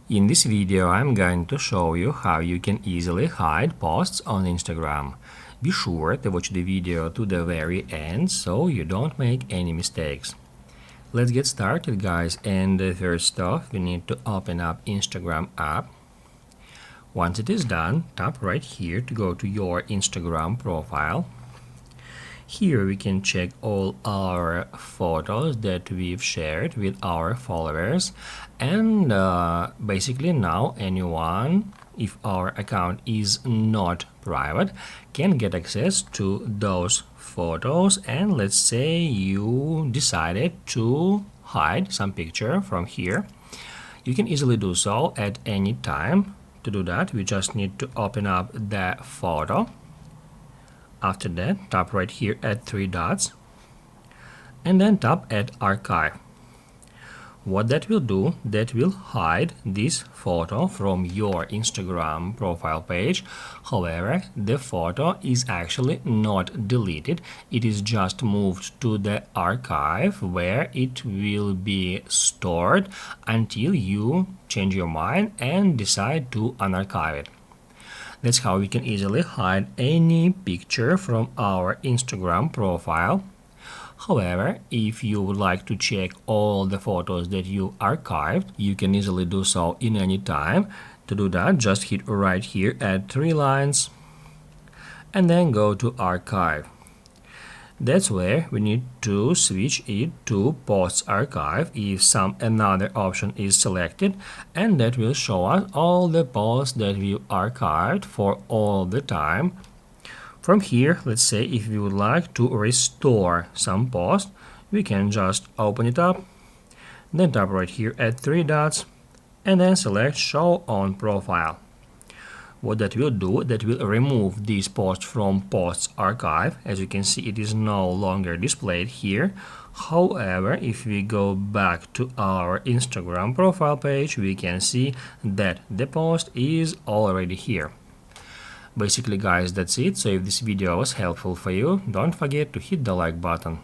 In this video, I'm going to show you how you can easily hide posts on Instagram. Be sure to watch the video to the very end so you don't make any mistakes. Let's get started, guys, and first off, we need to open up Instagram app. Once it is done, tap right here to go to your Instagram profile. Here we can check all our photos that we've shared with our followers, and basically now anyone, if our account is not private, can get access to those photos. And let's say you decided to hide some picture from here, you can easily do so at any time. To do that, we just need to open up the photo. After that, tap right here at three dots and then tap at archive. What that will do, that will hide this photo from your Instagram profile page. However, the photo is actually not deleted. It is just moved to the archive where it will be stored until you change your mind and decide to unarchive it. That's how we can easily hide any picture from our Instagram profile. However, if you would like to check all the photos that you archived, you can easily do so in any time. To do that, just hit right here at three lines and then go to archive. That's where we need to switch it to Posts Archive if some another option is selected, and that will show us all the posts that we archived for all the time. From here, let's say if we would like to restore some post, we can just open it up, then tap right here at three dots and then select Show on Profile. What that will do, that will remove this post from Posts Archive. As you can see, it is no longer displayed here. However, if we go back to our Instagram profile page, we can see that the post is already here. Basically, guys, that's it. So if this video was helpful for you, don't forget to hit the like button.